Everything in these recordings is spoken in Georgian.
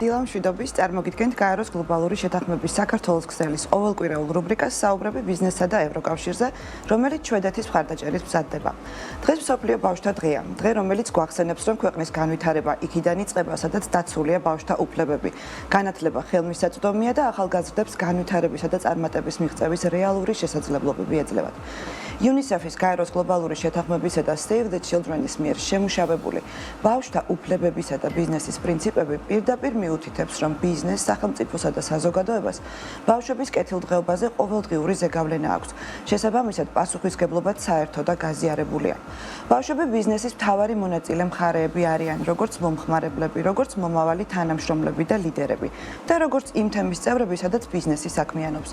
დილა მშვიდობის წარმოგიდგენთ გაეროს გლობალური შეთანხმების საქართველოს ქსელის ყოველკვირეულ რუბრიკას საუბრები ბიზნესსა და ევროკავშირზე, რომელიც შვედეთის მხარდაჭერით მზადდება. დღეს მსოფლიო ბავშვთა დღეა, დღე რომელიც გვახსენებს, რომ ქვეყნის განვითარება იქიდან იწყება, სადაც დაცულია ბავშვთა უფლებები. განათლება ხელმისაწვდომია და ახალგაზრდებს განვითარებისა და წარმატების მიღწევის რეალური შესაძლებლობები ეძლევათ. UNICEF-ის გაეროს გლობალური შეთანხმებისა და Save the Children-ის მიერ შემუშავებული ბავშვთა უფლებებისა და ბიზნესის პრინციპები პირდაპირ მიუთითებს, რომ ბიზნეს, სახელმწიფოსა და საზოგადოებას ბავშვების კეთილდღეობაზე ყოველდღიური ზეგავლენა აქვს. შესაბამისად, პასუხისგებლობაც საერთო და გაზიარებულია. ბავშვები ბიზნესის მთავარი მონაწილე მხარეები არიან, როგორც მომხმარებლები, როგორც მომავალი თანამშრომლები და ლიდერები და როგორც იმ თემის წევრები, სადაც ბიზნესი საქმიანობს.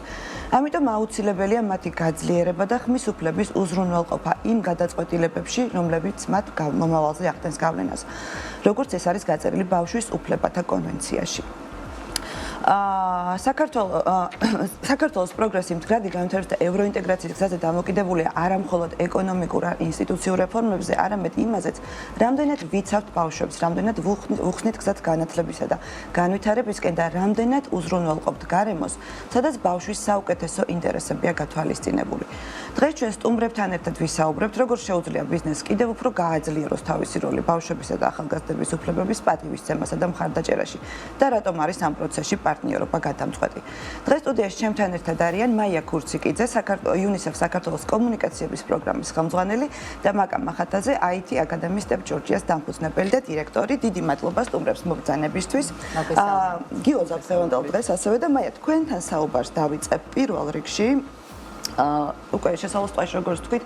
ამიტომ აუცილებელია მათი გაძლიერება და ხმის უფლების უზრუნველყოფა იმ გადაწყვეტილებებში, რომლებიც მათ მომავალზე ახდენს გავლენას, როგორც ეს არის გაწერილი ბავშვის უფლებათა კონვენციაში. საქართველოს პროგრესი მდგრადი განვითარების და ევროინტეგრაციის გზაზე დამოკიდებულია არა მხოლოდ ეკონომიკურ ან ინსტიტუციურ რეფორმებზე, არამედ იმაზეც, რამდენად ვიცავთ ბავშვებს, რამდენად ვუხსნით გზად განათლებისა და განვითარებისკენ და რამდენად უზრუნველყოფთ გარემოს, სადაც ბავშვის საუკეთესო ინტერესებია გათვალისწინებული. დღეს ჩვენ სტუმრებთან ერთად ვისაუბრებთ, როგორ შეუძლია ბიზნესს კიდევ უფრო გააძლიეროს თავისი როლი ბავშვებისა და ახალგაზრდების უფლებების პატივისცემასა და მხარდაჭერაში და რატომ არის ამ პროცესში პარტნიორობა გადამწყვეტი. დღეს სტუდიაში ჩემთან ერთად არიან მაია ქურციკიძე, UNICEF საქართველოს კომუნიკაციების პროგრამის ხელმძღვანელი და მაკა მახათაძე, IT აკადემიის სტეპ ჯორჯიას დამფუძნებელი და დირექტორი. დიდი მადლობა სტუმრებს მობრძანებისთვის. გიოზავთ ზევანდელ დღეს ასევე და მაია, თქვენთან საუბარს დავიწყებ პირველ რიგში. უკვე შესაძლოა როგორც თქვით,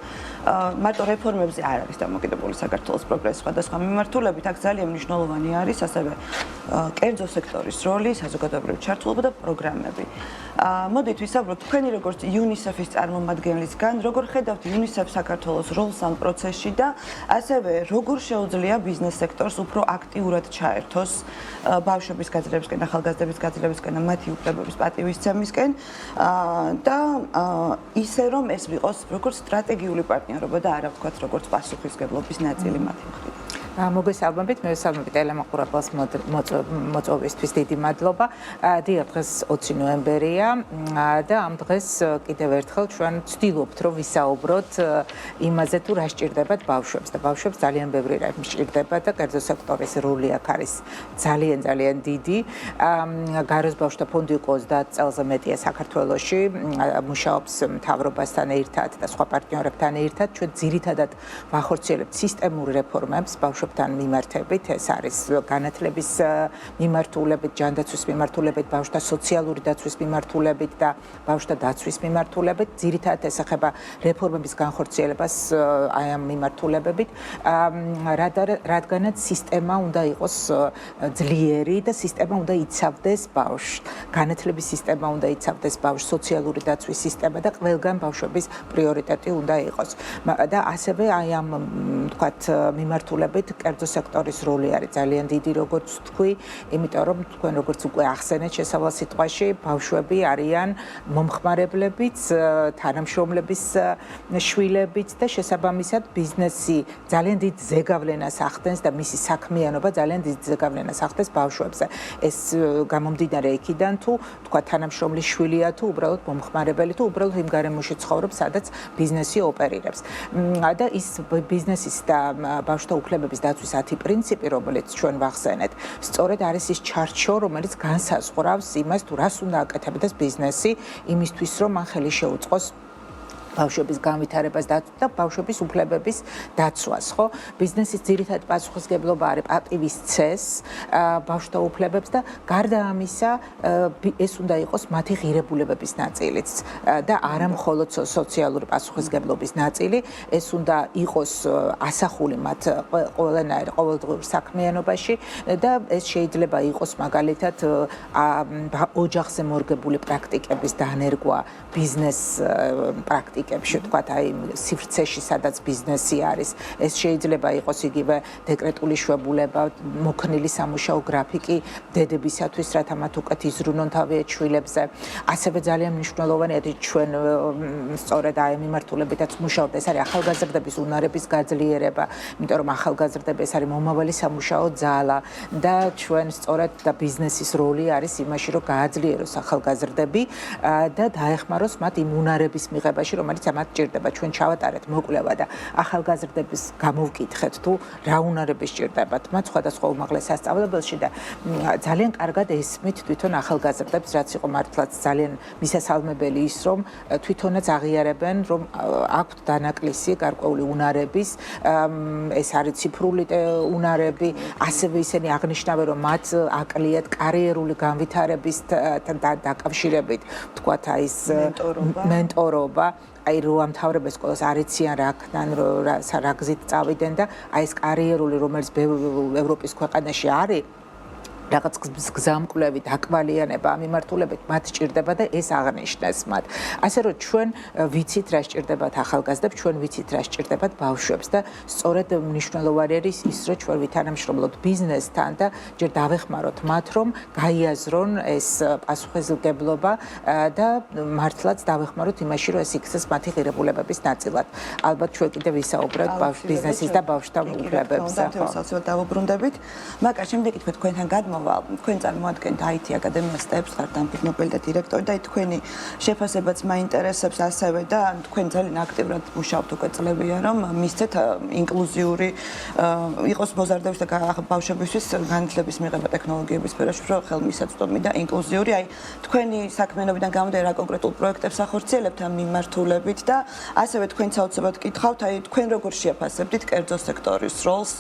მარტო რეფორმებზე არ არის დამოკიდებული საქართველოს პროგრესი სხვადასხვა მიმართულებით, აქ ძალიან მნიშვნელოვანი არის ასევე კერძო სექტორის როლი, საზოგადოებრივი ჩართულობა და პროგრამები. მოდით ვისაუბროთ თქვენი როგორც UNICEF-ის წარმომადგენლისგან, როგორ ხედავთ UNICEF საქართველოს როლს ამ პროცესში და ასევე როგორ შეუძლია ბიზნეს სექტორს უფრო აქტიურად ჩაერთოს ბავშვების გაძლიერებისკენ, ახალგაზრდების გაძლიერებისკენ და მათი უფლებების პატივისცემისკენ და ისე რომ ეს ვიყოს როგორც სტრატეგიული პარტნიორობა და არა ვთქვათ როგორც პასუხისგებლობის ნაწილი მათი მხრიდან. მოგესალმებით, მევესალმებით ტელემოყურებელს მოწვევისთვის დიდი მადლობა. დიახ, დღეს 20 ნოემბერია და ამ დღეს კიდევ ერთხელ ჩვენ ვცდილობთ, რომ ვისაუბროთ იმაზე, თუ რა სჭირდებათ ბავშვებს და ბავშვებს ძალიან ბევრი რამ სჭირდებათ და კერძო სექტორის როლი აქ არის ძალიან დიდი. გაეროს ბავშვთა ფონდი 30 წელზე მეტია საქართველოში, მუშაობს მთავრობასთან ერთად და სხვა პარტნიორებთან ერთად. ჩვენ ძირითადად ვახორციელებთ სისტემურ რეფორმებს ბავშვებთან მიმართებით, ეს არის განათლების მიმართულებით, ჯანდაცვის მიმართულებით, ბავშვთა სოციალური დაცვის მიმართულებით და ბავშვთა დაცვის მიმართულებით. ძირითადად ეს ეხება რეფორმების განხორციელებას აი ამ მიმართულებებით, რადგანაც სისტემა უნდა იყოს ძლიერი და სისტემა უნდა იცავდეს ბავშვს. განათლების სისტემა უნდა იცავდეს ბავშვს, სოციალური დაცვის სისტემა და ყველგან ბავშვების პრიორიტეტი უნდა იყოს. და ასევე აი ამ თქვათ მიმართულებით კერძო სექტორის როლი არის ძალიან დიდი, როგორც თქვი, იმიტომ რომ თქვენ როგორც უკვე ახსენეთ შესავალ სიტყვაში, ბავშვები არიან მომხმარებლებიც, თანამშრომლების შვილებიც და შესაბამისად ბიზნესი ძალიან დიდ ზეგავლენას ახდენს და მისი საქმიანობა ძალიან დიდ ზეგავლენას ახდენს ბავშვებზე. ეს გამომდინარე იქიდან თუ თქვა თანამშრომლის შვილია თუ უბრალოდ მომხმარებელი თუ უბრალოდ იმ გარემოში ცხოვრობს, სადაც ბიზნესი ოპერირებს. და ის ბიზნესის და ბავშვთა უფლებების დაცვის 10 პრინციპი, რომელიც ჩვენ ვახსენეთ, სწორედ არის ის ჩარჩო, რომელიც განსაზღვრავს იმას, თუ რას უნდა აკეთებდეს ბიზნესი იმისთვის, რომ მან ხელი შეუწყოს ბავშვების განვითარებას და ბავშვების უფლებების დაცვას, ხო? ბიზნესის ძირითადი პასუხისგებლობა არის პატივისცეს ბავშვთა უფლებებს და გარდა ამისა, ეს უნდა იყოს მათი ღირებულებების ნაწილიც და არა მხოლოდ სოციალური პასუხისგებლობის ნაწილი, ეს უნდა იყოს ასახული მათ ყველანაირ ყოველდღიურ საქმიანობაში და ეს შეიძლება იყოს მაგალითად ოჯახზე მორგებული პრაქტიკების დანერგვა ბიზნეს პრაქტიკებში პრაქტიკებში, თქვათ, აი სივრცეში, სადაც ბიზნესი არის. ეს შეიძლება იყოს იგივე დეკრეტული შვებულება, მოქნილი სამუშაო გრაფიკი დედებისათვის, რათა მათ უკეთ იზრუნონ თავიანთ შვილებზე. ასევე ძალიან მნიშვნელოვანია ჩვენ სწორედ აი მიმართულებითაც მუშაობთ, ეს არის ახალგაზრდების უნარების გაძლიერება, იმიტომ რომ ახალგაზრდები ეს არის მომავალი სამუშაო ძალა და ჩვენ სწორედ და ბიზნესის როლი არის იმაში, რომ გააძლიეროს ახალგაზრდები და დაეხმაროს მათ იმ უნარების მიღებაში, რომელიც ამათ ჭირდება. ჩვენ ჩავატარეთ მოკვლევა და ახალგაზრდების გამოვკითხეთ თუ რა უნარები სჭირდებათ მათ სხვადასხვა უმაღლეს სასწავლებელში და ძალიან კარგად ესმით თვითონ ახალგაზრდებს, რაც იყო მართლაც ძალიან მისასალმებელი ის, რომ თვითონაც აღიარებენ, რომ აქვთ დანაკლისი გარკვეული უნარების, ეს არის ციფრული უნარები, ასევე ისინი აღნიშნავენ, რომ მათ აკლიათ კარიერული განვითარებისთან დაკავშირებით, თქვათ აი ეს მენტორობა აი რო ამთავრებენ სკოლას არ იციან რა ქნან რა გზით წავიდნენ და აი ეს კარიერული რომელიც ევროპის ქვეყანაში არის რაღაც გზამკვლევი დაკვალიანება ამ მიმართულებით მათ ჭირდება და ეს აღნიშნეს მათ. ასე რომ ჩვენ ვიცით რა სჭირდებათ ახალგაზრდებს, ჩვენ ვიცით რა სჭირდებათ ბავშვებს და სწორედ მნიშვნელოვანი არის ის, რომ ჩვენ ვითანამშრომლოთ ბიზნესთან და ჯერ დავეხმაროთ მათ, რომ გაიაზრონ ეს პასუხისმგებლობა და მართლაც დავეხმაროთ იმაში, რომ ეს იქცეს მათი ღირებულებების ნაწილად. ალბათ ჩვენ კიდევ ვისაუბრებთ ბიზნესის და ბავშვთა უფლებებზე. სოციალურად დავუბრუნდებით. მაგრამ შემდეგი თქვენთან გადმოვა თქვენ წარმოადგენთ IT აკადემიას სტეპს ხართ დამფუძნებელი და დირექტორი და თქვენი შეფასებაც მაინტერესებს ასევე და თქვენ ძალიან აქტიურად მუშაობთ უკვე წლებია რომ მისცეთ ინკლუზიური იყოს მოზარდების და ბავშვებისთვის განათლების მიღება ტექნოლოგიების სფეროში რომ ხელმისაწვდომი და ინკლუზიური აი თქვენი საქმიანობიდან გამომდინარე რა კონკრეტულ პროექტებს ახორციელებთ ამ მიმართულებით და ასევე თქვენ საოცრად გითხავთ აი თქვენ როგორ შეაფასებთ კერძო სექტორის როლს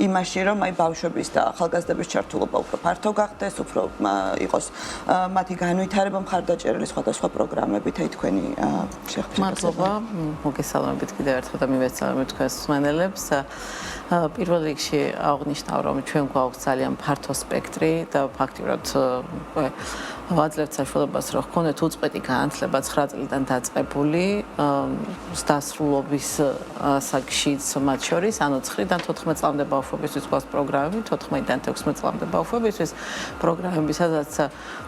იმაში რომ აი ბავშვების და ახალგაზრდების ჩართულობა უფრო ფართო გახდეს, უფრო იყოს მათი განვითარება მხარდაჭერილი სხვადასხვა პროგრამებით, აი თქვენი შეხვედრა. მადლობა, მოგესალმებით კიდევ ერთხელ და მივესალმებით თქვენს მსმენელებს. პირველ რიგში აღნიშნავ, რომ ჩვენ გვაქვს ძალიან ფართო სპექტრი და ფაქტიურად ვაძლევთ საშუალებას, რომ გქონდეთ უწყვეტი განათლება 9 წლიდან დაწყებული დასრულობის საკშიც მათ შორის, ანუ 9-დან 14 წლამდე ბავშვებისთვის გვაქვს პროგრამები, 14-დან 16 წლამდე ბავშვებისთვის პროგრამები, სადაც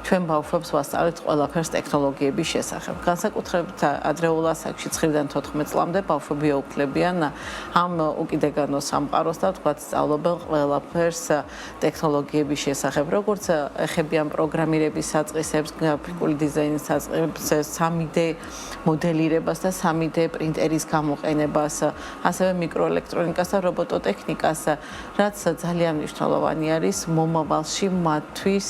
ჩვენ ბავშვებს ვასწავლეთ ყველაფერს ტექნოლოგიების შესახებ. განსაკუთრებით ადრეულ ასაკში 9-დან 14 წლამდე ბავშვები ეუფლებიან ამ უკიდეგანო სამყაროს და თქვათ სწავლობენ ყველაფერს ტექნოლოგიების შესახებ, როგორც ეხებიან პროგრამირების საწყისებს, გრაფიკული დიზაინის საწყისებს, 3D მოდელირებას და 3D პრინტერის გამოყენებას, ასევე მიკროელექტრონიკას და რობოტოტექნიკას, რაც ძალიან მნიშვნელოვანი არის მომავალში მათთვის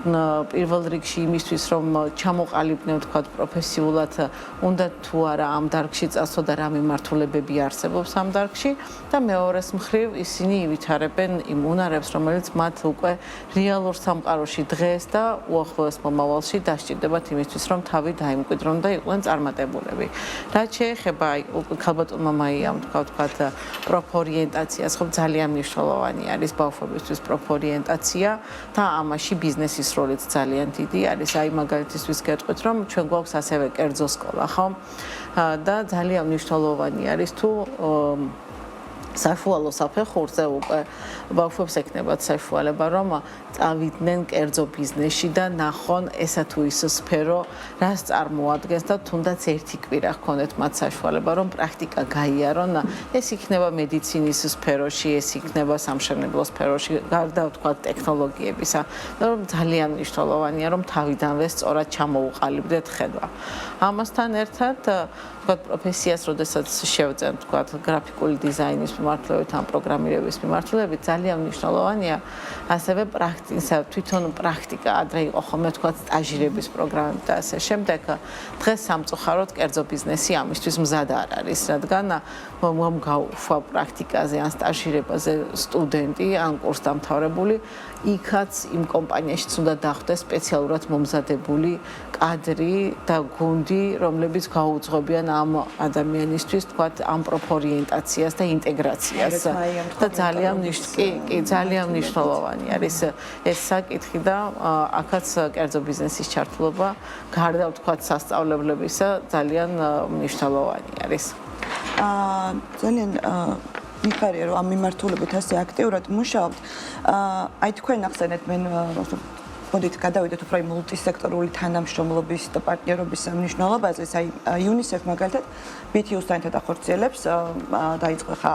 პირველ რიგში იმისთვის, რომ ჩამოყალიბდნენ თქვათ პროფესიულად, უნდა თუ არა ამ დარგში წასვლა და რა მიმართულებები არსებობს ამ დარგში და მეორეს მხრივ ისინი ივითარებენ იმ უნარებს, რომელიც მათ უკვე რეალურ სამყაროში დღეს და უახლოეს მომავალში დასჭირდებათ იმისთვის, რომ თავი დაიმკვიდრონ და იყვნენ წარმატებულები. რაც შეეხება ქალბატონმა მაიამ თქვათ პროფორიენტაციას, ხო ძალიან მნიშვნელოვანი არის ბავშვებისთვის პროფორიენტაცია და ამაში ბიზნესის როლიც ძალიან დიდი არის. აი მაგალითისთვის გეტყვით, რომ ჩვენ გვაქვს ასევე კერძო სკოლა, ხო? და ძალიან მნიშვნელოვანი არის თუ საშუალო საფეხურზე უკვე ბავშვებს ექნებათ საშუალება, რომ წავიდნენ კერძო ბიზნესში და ნახონ ესა თუ ის სფერო, რას წარმოადგენს და თუნდაც ერთი კვირა ჰქონდეთ მათ საშუალება, რომ პრაქტიკა გაიარონ. ეს იქნება მედიცინის სფეროში, ეს იქნება სამშენებლო სფეროში, გარდა ვთქვათ ტექნოლოგიებისა. რომ ძალიან მნიშვნელოვანია, რომ თავიდანვე სწორად ჩამოუყალიბდეთ ხედვა. ამასთან ერთად თქვათ პროფესიას, როდესაც შევძენ თქვათ გრაფიკული დიზაინის მიმართულებით ან პროგრამირების მიმართულებით, ძალიან მნიშვნელოვანია ასევე თვითონ პრაქტიკა, ადრე იყო ხოლმე თქვათ სტაჟირების პროგრამები და ასე შემდეგ. დღეს სამწუხაროდ კერძო ბიზნესი ამისთვის მზად არ არის, რადგან რომ გაუხვა პრაქტიკაზე ან სტაჟირებაზე სტუდენტი ან კურსდამთავრებული, იქაც იმ კომპანიაში უნდა დახვდეს სპეციალურად მომზადებული კადრი და გუნდი, რომლებიც გაუძღვებიან ამ ადამიანისთვის, თქვათ, ამ პროფორიენტაციას და ინტეგრაციას. ორგანიზაციას და ძალიან მნიშვნელოვანი არის ეს საკითხი და აქაც კერძო ბიზნესის ჩართულობა გარდა ვთქვათ სასწავლებლებისა ძალიან მნიშვნელოვანი არის. ძალიან მიხარია რომ ამ მიმართულებით ასე აქტიურად მუშაობთ. აი თქვენ ახსენეთ მე მოდით გადავიდეთ უფრო მულტისექტორული თანამშრომლობის და პარტნიორობის მნიშვნელობაზე. აი UNICEF მაგალითად BTU-სთან ერთად ახორციელებს დაიწყო ხა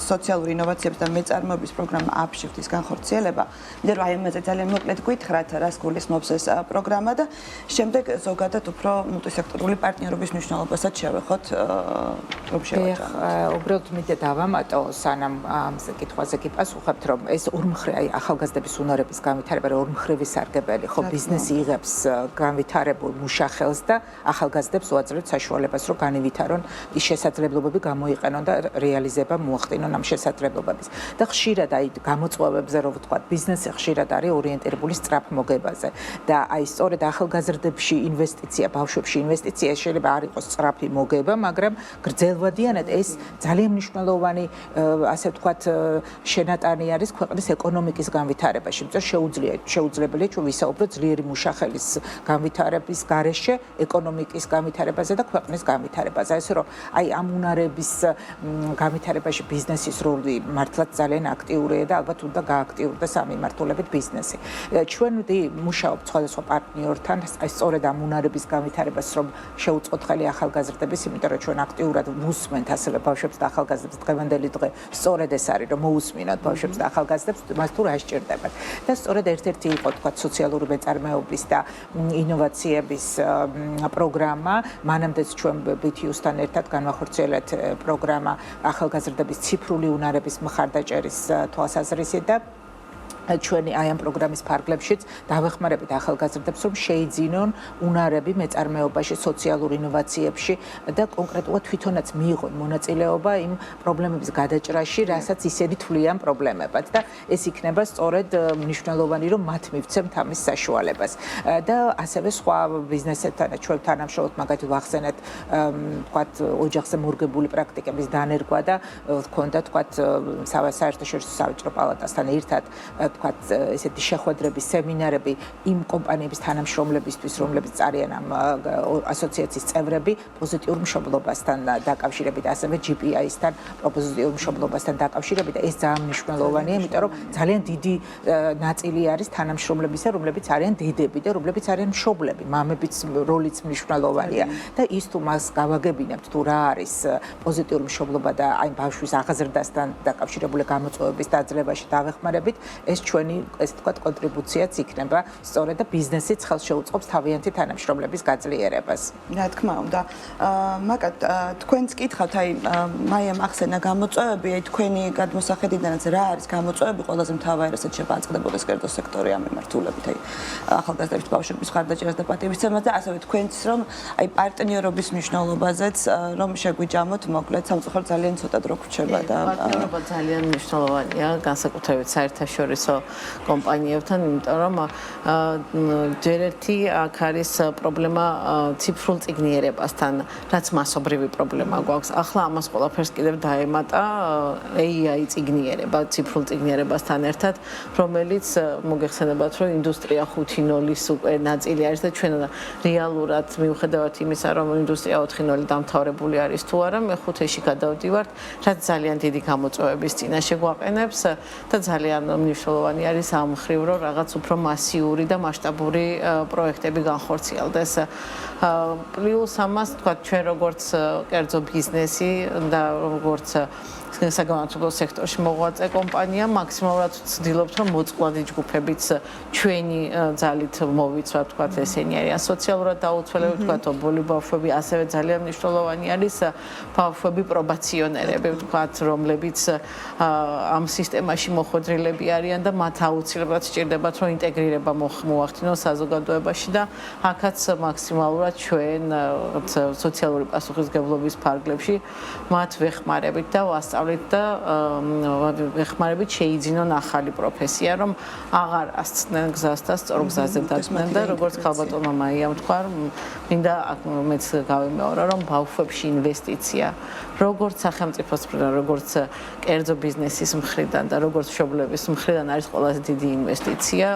სოციალური ინოვაციების და მეწარმეობის პროგრამა Upshift-ის განხორციელება. მე რა იმაზე ძალიან მოკლედ გითხრათ რას გულისხმობს ეს პროგრამა და შემდეგ ზოგადად უფრო მულტისექტორული პარტნიორობის მნიშვნელობასაც შევეხოთ რომ შევაჯამოთ. უბრალოდ მიდე დავამატო სანამ ამ საკითხაზე გიპასუხებთ რომ ეს ორმხრივი აი ახალგაზრდების უნარების განვითარება რომ ორმხრივი სარგებელი ხო ბიზნესი იღებს განვითარებულ მუშახელს და ახალგაზრდებს უაძლევთ საშუალებას რომ განივითარონ ის შესაძლებლობები გამოიყენონ და რეალიზება მოახდინონ ამ შესაძლებლობების და ხშირად აი გამოწვევებზე რომ ვთქვათ ბიზნესი ხშირად არის ორიენტირებული სწრაფ მოგებაზე და აი სწორედ ახალგაზრდებში ინვესტიცია ბავშვებში ინვესტიცია შეიძლება არ იყოს სწრაფი მოგება მაგრამ გრძელვადიანად ეს ძალიან მნიშვნელოვანი ასე ვთქვათ შენატანი არის ქვეყნის ეკონომიკის განვითარებაში იმიტომ შეუძლებელია ჩვენ ვისაუბროთ ძლიერი მუშახელის განვითარების გარეშე ეკონომიკის განვითარებაზე და ქვეყნის განვითარებაზე ასე რომ აი ამ უნარების განვითარებაში ბიზნესის როლი მართლაც ძალიან აქტიურია და ალბათ უნდა გააქტიურდეს ამ მიმართულებით ბიზნესი ჩვენ მუშაობთ სხვადასხვა პარტნიორთან აი სწორედ ამ უნარების განვითარებას რომ შეუწყოთ ხელი ახალგაზრდების იმიტომ რომ ჩვენ აქტიურად ვუსმენთ ასევე ბავშვებს და ახალგაზრდებს დღევანდელი დღე სწორედ ეს არის რომ მოусმინოთ ბავშვებს და ახალგაზრდებს მას თუ რა სჭირდებათ და სწორედ ერთ-ერთი იყო თქვა სოციალური მეწარმეობის და ინოვაციების პროგრამა მანამდეც ჩვენ BTU-სთან ერთად განვახორციელეთ პროგრამა ახალგაზრდების ციფრული უნარების მხარდაჭერის თვალსაზრისით და ჩვენი აი ამ პროგრამის ფარგლებშიც დავეხმარებით ახალგაზრდებს რომ შეიძინონ უნარები მეწარმეობაში, სოციალურ ინოვაციებში და კონკრეტულად თვითონაც მიიღონ მონაწილეობა იმ პრობლემების გადაჭრაში, რასაც ისინი თვლიან პრობლემებად და ეს იქნება სწორედ მნიშვნელოვანი რომ მათ მივცემთ ამის საშუალებას. და ასევე სხვა ბიზნესებთან ჩვენ თანამშრომლობთ, მაგალითად ვახსენეთ თქვათ ოჯახზე მორგებული პრაქტიკების დანერგვა და გქონდა თქვათ საერთაშორისო საბჭო პალატასთან ერთად თქვათ ესეთი შეხვედრების სემინარები იმ კომპანიების თანამშრომლებისთვის რომლებიც არიან ამ ასოციაციის წევრები პოზიტიურ მშობლობასთან დაკავშირებით ასევე GPI-სთან პოზიტიურ მშობლობასთან დაკავშირებით ეს ძალიან მნიშვნელოვანია იმიტომ რომ ძალიან დიდი ნაწილი არის თანამშრომლებისა რომლებიც არიან დედები და რომლებიც არიან მშობლები მამებიც როლიც მნიშვნელოვანია და ის თუ მას გავაგებინებთ თუ რა არის პოზიტიური მშობლობა და აი ბავშვის აღზრდასთან დაკავშირებული გამოწვევების დაძლევაში დავეხმარებით ეს ჩვენი ესე ვთქვათ კონტრიბუციაც იქნება სწორედ და ბიზნესიც ხელს შეუწყობს თავიანთი თანამშრომლების გაძლიერებას. რა თქმა უნდა. მაგათ თქვენც კითხავთ აი მაიამ ახსენა გამოწვევები, აი თქვენი გადმოსახედიდანაც რა არის გამოწვევები ყველაზე მთავარი რასაც შეიძლება აწყდებოდეს კერძო სექტორი ამ მიმართულებით აი ახალგაზრდების ბავშვების ხარდაჭერას და პატივისცემას და ასევე თქვენც რომ აი პარტნიორობის მნიშვნელობაზეც რომ შეგვიჯამოთ მოკლედ სამწუხაროდ ძალიან ცოტა დრო გვრჩება და პარტნიორობა ძალიან მნიშვნელოვანია განსაკუთრებით საერთაშორისო კომპანიებთან, იმიტომ რომ ჯერ ერთი აქ არის პრობლემა ციფრულ წიგნიერებასთან, რაც მასობრივი პრობლემა გვაქვს. ახლა ამას ყველაფერს კიდევ დაემატა AI წიგნიერება, ციფრულ წიგნიერებასთან ერთად, რომელიც მოგეხსენებათ, რომ ინდუსტრია 5.0-ის უკვე ნაწილი არის და ჩვენ რეალურად მიუხედავად იმისა, რომ ინდუსტრია 4.0 დამთავრებული არის თუ არა, მე 5-ში გადავდივართ, რაც ძალიან დიდი გამოწვევების წინაშე გვაყენებს და ძალიან მნიშვნელოვანი არის ამ მხრივ რომ რაღაც უფრო მასიური და მასშტაბური პროექტები განხორციელდეს. პლუს ამას თქვა ჩვენ როგორც კერძო ბიზნესი და როგორც საგანმანათლებლო სექტორში მოღვაწე კომპანია მაქსიმალურად ვცდილობთ რომ მოწყვლადი ჯგუფებიც ჩვენი ძალით მოვიცვათ თქვა ესენი არიან სოციალურად დაუცველები თქვა ობოლი ბავშვები ასევე ძალიან მნიშვნელოვანი არის ბავშვები პრობაციონერები თქვა რომლებიც ამ სისტემაში მოხვედრილები არიან და მათ აუცილებლად სჭირდებათ რომ ინტეგრირება მოახდინონ საზოგადოებაში და აქაც მაქსიმალურად ჩვენ სოციალური პასუხისმგებლობის ფარგლებში მათ ვეხმარებით და ვასწავლით და ვეხმარებით შეიძინონ ახალი პროფესია რომ აღარ ასწნენ გზას და სწორ გზაზე დადგნენ და როგორც ქალბატონმა მაიამ თქვა მინდა მეც გავიმეორა რომ ბავშვებში ინვესტიცია როგორც სახელმწიფოს მხრიდან როგორც კერძო ბიზნესის მხრიდან და როგორც მშობლების მხრიდან არის ყველაზე დიდი ინვესტიცია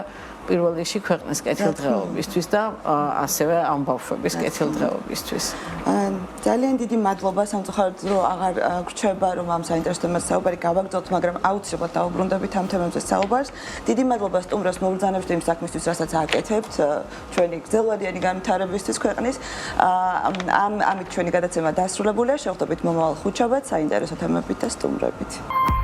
პირველ რიგში ქვეყნის კეთილდღეობისთვის და ასევე ამ ბავშვების კეთილდღეობისთვის. ძალიან დიდი მადლობა სამწუხაროდ რომ აღარ გრჩება რომ ამ საინტერესო თემაზე საუბარი გავაგრძელოთ, მაგრამ აუცილებლად დავუბრუნდებით ამ თემებზე საუბარს. დიდი მადლობა სტუმრებს მობრძანებთ იმ საქმისთვის, რასაც აკეთებთ ჩვენი გრძელვადიანი განვითარებისთვის ქვეყნის. ამით ჩვენი გადაცემა დასრულებულია. შევხვდებით მომავალ ხუთშაბათს საინტერესო თემებით და სტუმრებით.